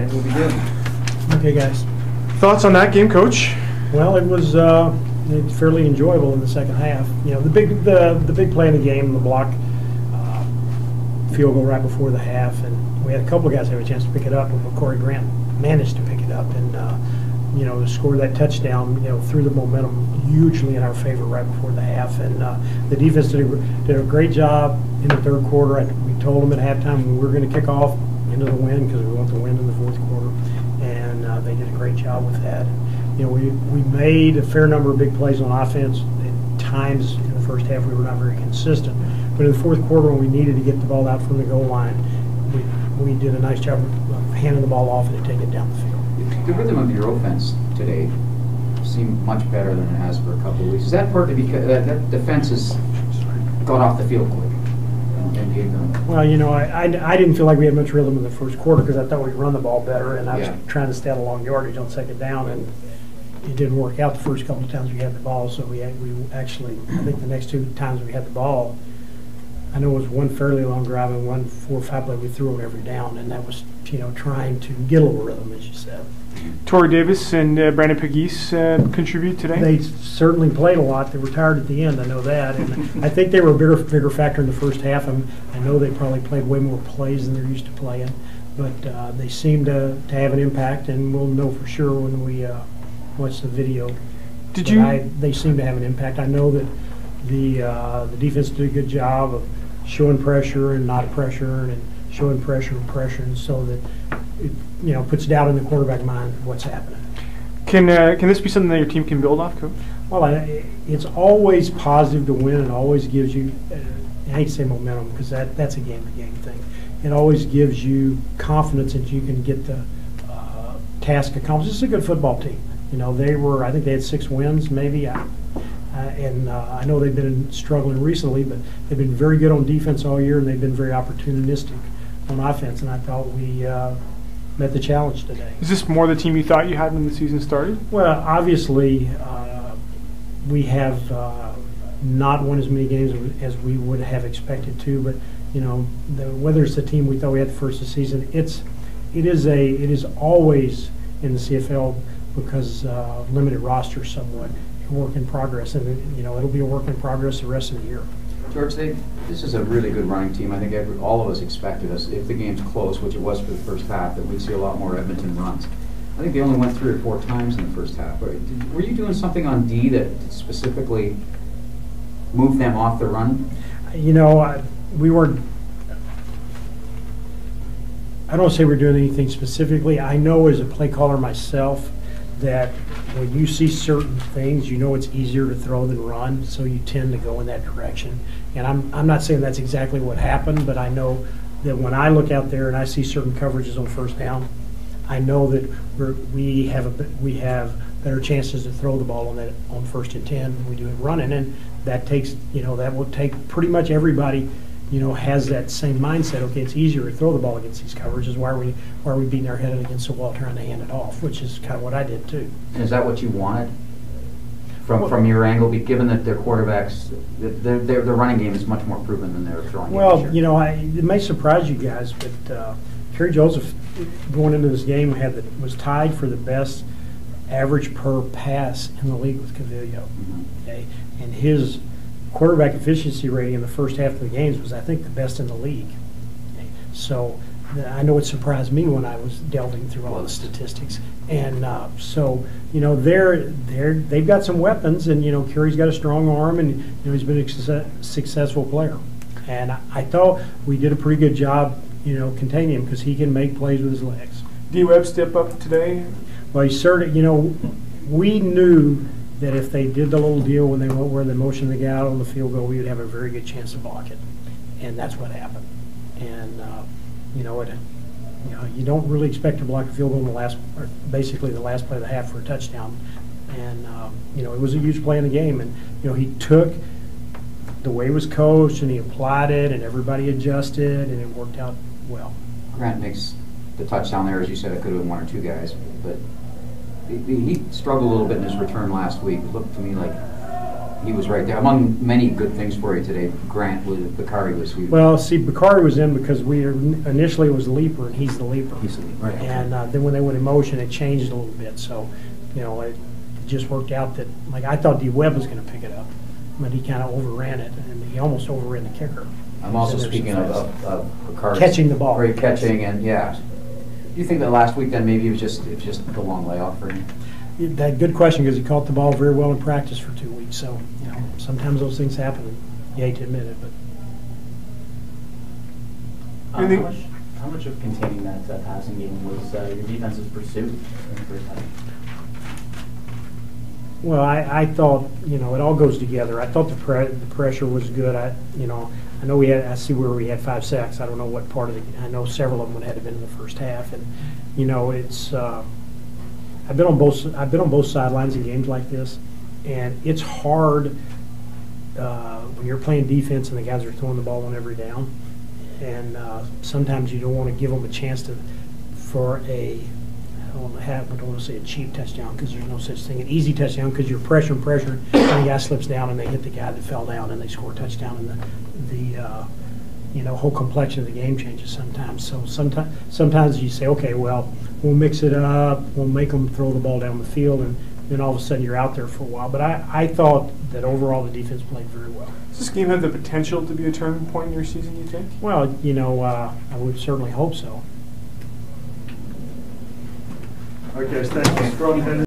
Tonight will be good. Okay, guys. Thoughts on that game, Coach? Well, it was fairly enjoyable in the second half. You know, the big play in the game, the block field goal right before the half, and we had a couple of guys have a chance to pick it up, but Corey Grant managed to pick it up and you know, to score that touchdown, you know, threw the momentum hugely in our favor right before the half, and the defense did a great job in the third quarter. We told them at halftime we were going to kick off into the win because we want to win in the fourth quarter, and they did a great job with that. You know, we made a fair number of big plays on offense. At times in the first half we were not very consistent, but in the fourth quarter when we needed to get the ball out from the goal line, we did a nice job of handing the ball off and taking it down the field. The rhythm of your offense today seemed much better than it has for a couple of weeks. Is that partly because that defense has got off the field quick? Well, you know, I didn't feel like we had much rhythm in the first quarter because I thought we'd run the ball better, and I was trying to stay out of long yardage on second down, and it didn't work out the first couple of times we had the ball. So we actually, I think the next two times we had the ball, I know it was one fairly long drive and one 4 or 5 play we threw on every down, and that was, you know, trying to get a little rhythm, as you said. Torrey Davis and Brandon Pegues contribute today? They certainly played a lot. They were tired at the end, I know that. And I think they were a bigger factor in the first half. I know they probably played way more plays than they're used to playing. But they seem to have an impact, and we'll know for sure when we watch the video. They seem to have an impact. I know that the defense did a good job of showing pressure and not pressure, and showing pressure and pressure, and so that it, you know, puts doubt in the quarterback mind what's happening. Can this be something that your team can build off, Coach? Well, it's always positive to win. It always gives you, I hate to say momentum because that's a game-to-game thing. It always gives you confidence that you can get the task accomplished. This is a good football team. You know, I think they had 6 wins maybe, and I know they've been struggling recently, but they've been very good on defense all year, and they've been very opportunistic on offense, and I thought we met the challenge today. Is this more the team you thought you had when the season started? Well, obviously, we have not won as many games as we would have expected to, but you know, whether it's the team we thought we had the first of the season, it is always in the CFL because limited roster somewhat, a work in progress, and you know, it'll be a work in progress the rest of the year. George, this is a really good running team. I think all of us expected us, if the game's close, which it was for the first half, that we'd see a lot more Edmonton runs. I think they only went 3 or 4 times in the first half. Were you doing something on D that specifically moved them off the run? You know, we weren't. I don't say we're doing anything specifically. I know as a play caller myself that when you see certain things, you know it's easier to throw than run, so you tend to go in that direction. And I'm not saying that's exactly what happened, but I know that when I look out there and I see certain coverages on first down, I know that we have better chances to throw the ball on first and 10 than we do at running, and that takes, you know, that will take pretty much everybody, you know, has that same mindset. Okay, it's easier to throw the ball against these coverages. Why are we beating our head against the wall trying to hand it off? Which is kind of what I did too. And is that what you wanted from your angle? Given that their quarterbacks, their running game is much more proven than their throwing game. Well, you know, it may surprise you guys, but Kerry Joseph going into this game was tied for the best average per pass in the league with Cavillo. Okay, and his quarterback efficiency rating in the first half of the games was, I think, the best in the league. Okay. So I know it surprised me when I was delving through all the statistics, and so you know they've got some weapons, and you know Kerry's got a strong arm, and you know he's been a successful player, and I thought we did a pretty good job, you know, containing him because he can make plays with his legs. D. Webb step up today? Well, he certainly, you know, we knew that if they did the little deal when they went where they motioned the guy out on the field goal, we would have a very good chance to block it, and that's what happened. And you know, you don't really expect to block a field goal in basically the last play of the half for a touchdown, and you know, it was a huge play in the game, and you know, he took the way it was coached and he applied it, and everybody adjusted, and it worked out well. Grant makes the touchdown there, as you said. It could have been 1 or 2 guys, but he struggled a little bit in his return last week. It looked to me like he was right there. Among many good things for you today, Bakari was huge. Well, see, Bakari was in because initially it was the leaper, and he's the leaper. He's the leaper, right. And then when they went in motion, it changed a little bit. So, it just worked out that, like, I thought D. Webb was going to pick it up, but he kind of overran it, and he almost overran the kicker. I'm also speaking of Bakari. Catching the ball. Great catching, and yeah. Do you think that last week then maybe it was just the long layoff for him? That good question, because he caught the ball very well in practice for 2 weeks. So, sometimes those things happen, and you hate to admit it, but. How much of containing that passing game was your defense's pursuit in the first half? Well, I thought, it all goes together. I thought the pressure was good. I know I see where we had 5 sacks. I don't know what part of I know several of them would have been in the first half, and it's. I've been on both sidelines in games like this, and it's hard when you're playing defense and the guys are throwing the ball on every down, and sometimes you don't want to give them a chance for a. I don't want to say a cheap touchdown, because there's no such thing. An easy touchdown, because you're pressure, and the guy slips down and they hit the guy that fell down and they score a touchdown, and the whole complexion of the game changes sometimes. So sometimes you say, okay, well, we'll mix it up, we'll make them throw the ball down the field, and then all of a sudden you're out there for a while. But I thought that overall the defense played very well. Does this game have the potential to be a turning point in your season, you think? Well, I would certainly hope so. Okay, thank you.